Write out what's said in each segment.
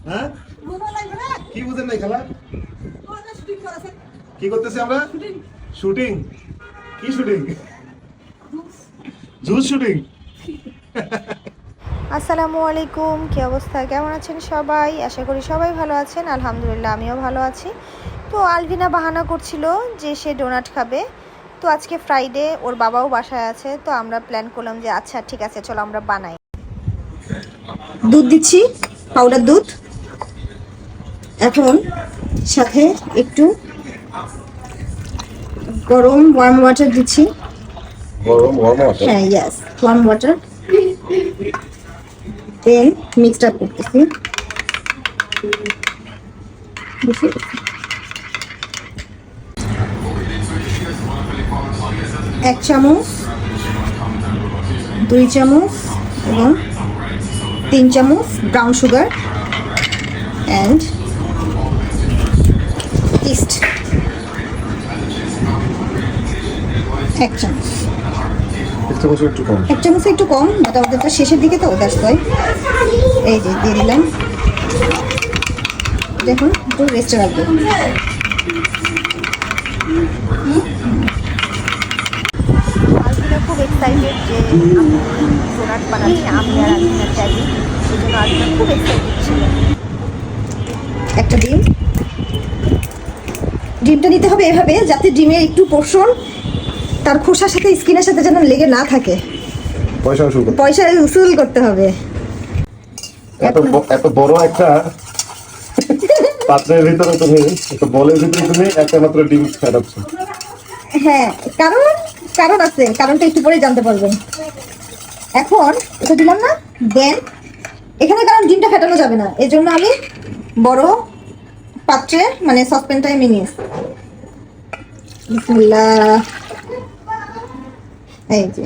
হ্যাঁ কি বুঝেন নাই খালা? কি করতেছি আমরা? শুটিং। কি শুটিং? Juice shooting. আসসালামু আলাইকুম, কী অবস্থা, কেমন আছেন সবাই? আশা করি সবাই ভালো আছেন। আলহামদুলিল্লাহ আমিও ভালো আছি। তো আলভিনা বাহানা করছিল যে সে ডোনাট খাবে। তো আজকে ফ্রাইডে, ওর বাবাও বাসায় আছে। তো আমরা প্ল্যান করলাম যে আচ্ছা ঠিক আছে চলো আমরা বানাই। দুধ দিচ্ছি, পাউডার দুধ। এখন সাথে একটু গরম ওয়ার্ম ওয়াটার দিচ্ছি। হ্যাঁ, ইয়েস, ওয়ার্ম ওয়াটার। দেন মিক্সড আপ করতেছি। এক চামচ, 2 চামচ এবং 3 চামচ ব্রাউন সুগার অ্যান্ড ইস্ট 1 চামচ। 1 চামচ একটু কম, বাট ওদেরটা শেষের দিকে তো দ্যাটস ওয়াই। এই যে দিয়ে দিলাম। দেখুন একটু রেস্টে রাখবো। আলভিনা খুব এক্সাইটেড যে আমি ডোনাট বানাচ্ছি, আমি আর আলভিনার ড্যাডি। সেই জন্য আলভিনা খুব এক্সাইটেড ছিল। একটা ডিমটা নিতে হবে এভাবে যাতে ডিমের একটু পোর্শন তার খোসার সাথে স্কিনের সাথে যেন লেগে না থাকে। পয়সা উসুল করতে হবে। এত বড় একটা পাত্রের ভিতরে তুমি, একটা বলের ভিতরে তুমি একটা মাত্র ডিম ফেটাচ্ছ। হ্যাঁ, কারণ আছে, কারণটা একটু পরে জানতে পারবেন। এখন এটা দিলাম না, দেন এখানে কারণ ডিমটা ফেটানো যাবে না, এই জন্য আমি বড় পাত্রে মানে সসপ্যানটায় আমি নিয়েছি। বিসমিল্লাহ। এই যে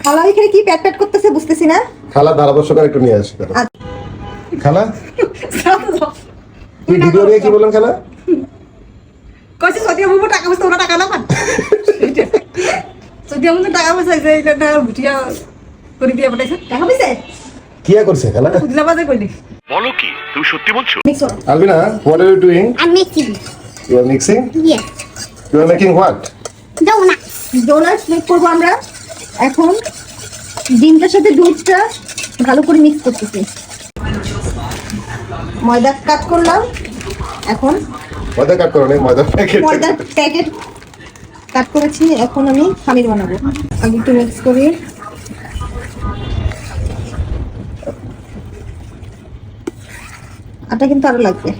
খালা এখানে কি প্যাট প্যাট করতেছে বুঝতেছি না। খালা ধারাদর্শকার একটু নিয়ে আসি। খালা তুই ভিডিও নিয়ে কি বললেন খালা? কইছে যদি আমু টাকা পয়সা ওরা টাকা না পান যদি আমু টাকা পয়সা যে এটা ভুটিয়া করে দিয়ে পড়াইছে টাকা পয়সা কি করছে খালা? বুঝলা বাজে কইলি বলো কি তুমি সত্যি বলছো? Albina, what are you doing? I'm making. You are mixing? Yes. You are making what? Doughnuts make করবো আমরা। এখন ডিমটার সাথে দুধটা ভালো করে মিক্স করতেছি। ময়দা কাট করলাম। এখন ময়দা কাট করো না, ময়দার প্যাকেট কাট করেছি। এখন আমি খামির বানাবো। আগে একটু মিক্স করি। আটা কিন্তু আরো লাগবে।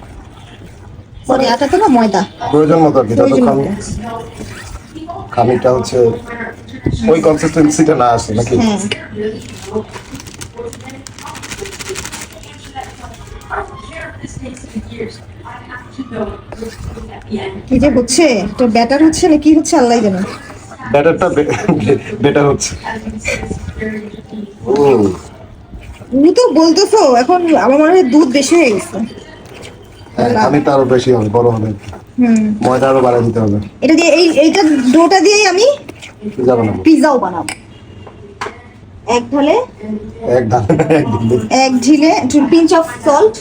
সরি, আটা তো না, ময়দা প্রয়োজন মতো আর কি। যত খামিরটা হচ্ছে ওই কনসিস্টেন্সিটা না আসে নাকি? হ্যাঁ, কি যে হচ্ছে, তো ব্যাটার হচ্ছে না কি হচ্ছে আল্লাহ জানে। ব্যাটারটা বেটার হচ্ছে। তুমি তো বলতেছো, এখন আমার মনে হয় দুধ বেশি হয়ে গেছে। আমি তো আরো বেশি হবে, বড় হবে। ময়দা আরো বাড়াই দিতে হবে। এটা দিয়ে এইটা ডোটা দিয়েই আমি পিজাও বানাবো। এক ঢালে এক ঢিলে পিঞ্চ অফ সল্ট।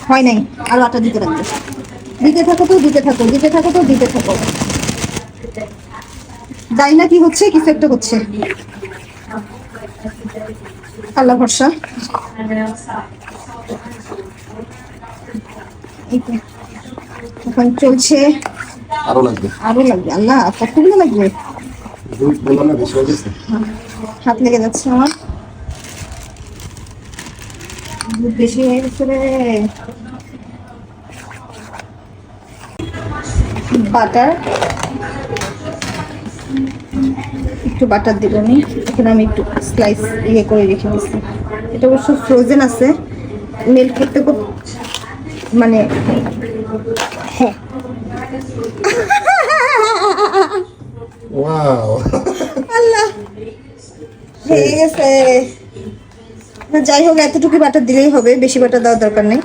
হয় নাই, আরো আটা দিতে লাগবে। দিতে থাকো জানি না কি হচ্ছে, কিছু একটা হচ্ছে, আল্লাহ ভরসা। এখন চলছে। আরো লাগবে আল্লাহ, কতগুলো লাগবে? হাত লেগে যাচ্ছে আমার, দুধ বেশি হয়ে গেছে রে। বাটার, একটু বাটার দিব আমি। এখানে আমি একটু স্লাইস করে রেখে দিচ্ছি। এটা অবশ্য ফ্রোজেন আছে, মেল্ট করতে মানে হ্যাঁ। আল্লাহ, হয়ে গেছে। যাই হোক, এতটুকু বাটার দিলেই হবে, বেশি বাটার দেওয়ার দরকার নেই।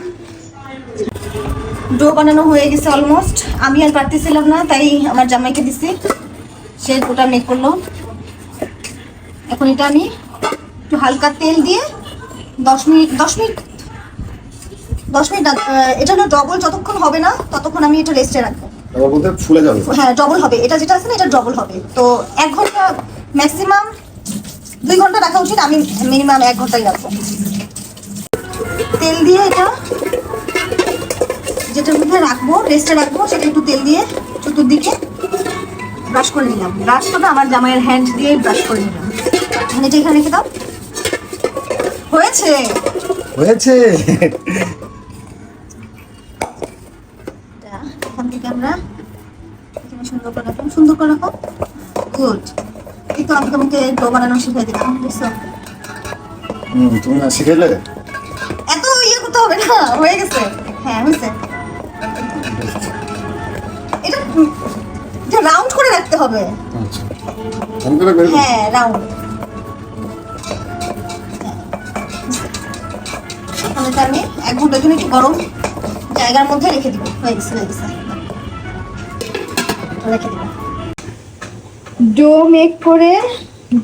ডো বানানো হয়ে গেছে অলমোস্ট। আমি আর পারতেছিলাম না, তাই আমার জামাইকে দিছি, সে ওটা মেক করলো। এখন এটা আমি একটু হালকা তেল দিয়ে 10 মিনিট না, এটা হলো ডবল, যতক্ষণ হবে না ততক্ষণ আমি এটা রেস্টে রাখবো। আমার বলতে ফুলে যাবে। হ্যাঁ ডবল হবে, এটা যেটা আছে না এটা ডবল হবে। তো 1 ঘন্টা, ম্যাক্সিমাম 2 ঘন্টা রাখা উচিত, আমি মিনিমাম 1 ঘন্টাই রাখবো। তেল দিয়ে এটা যেটার মধ্যে রাখবো, রেস্টে রাখবো, সেটা একটু তেল দিয়ে চতুর্দিকে ব্রাশ করে নিলাম। ব্রাশটা না আমার জামাইয়ের হ্যান্ড দিয়ে ব্রাশ করে নিলাম। মানে এটা এখানে রেখে দাও। হয়েছে এখান থেকে আমরা এখানে সুন্দর করে রাখো। গুড। এই তো আমি তোমাকে ডো বানানো শিখিয়ে দিলাম, বুঝছো? তুমি না শিখাইলে? এত ইয়ে করতে হবে না, হয়ে গেছে। হ্যাঁ হয়েছে। এটা রাউন্ড করে রাখতে হবে। আচ্ছা, আমি করে বের হ্যাঁ রাউন্ড। তাহলে তো আমি 1 ঘন্টার জন্য একটু গরম জায়গার মধ্যে রেখে দিব। হয়ে গেছে রেখে দিব। ডো মেক করে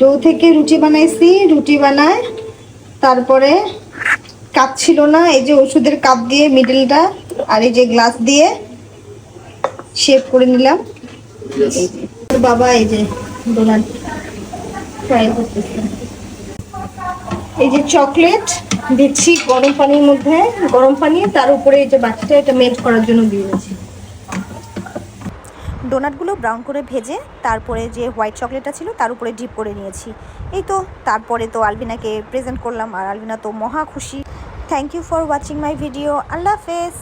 ডো থেকে রুটি বানাইছি। রুটি বানায় তারপরে কাপ ছিল না, এই যে ওষুধের কাপ দিয়ে মিডলটা আর এই যে গ্লাস দিয়ে শেপ করে নিলাম। বাবা এই যে ডোনাট ফ্রাই করতেছে। এই যে চকলেট দিচ্ছি গরম পানির মধ্যে, গরম পানি, তার উপরে এই যে বাটিটা এটা মেল্ট করার জন্য দিয়েছি। ডোনাটগুলো ব্রাউন করে ভেজে তারপরে যে হোয়াইট চকলেটটা ছিল তার উপরে ডিপ করে নিয়েছি। এই তো তারপরে তো আলবিনাকে প্রেজেন্ট করলাম, আর আলবিনা তো মহা খুশি। Thank you for watching my video. Allah হাফেজ।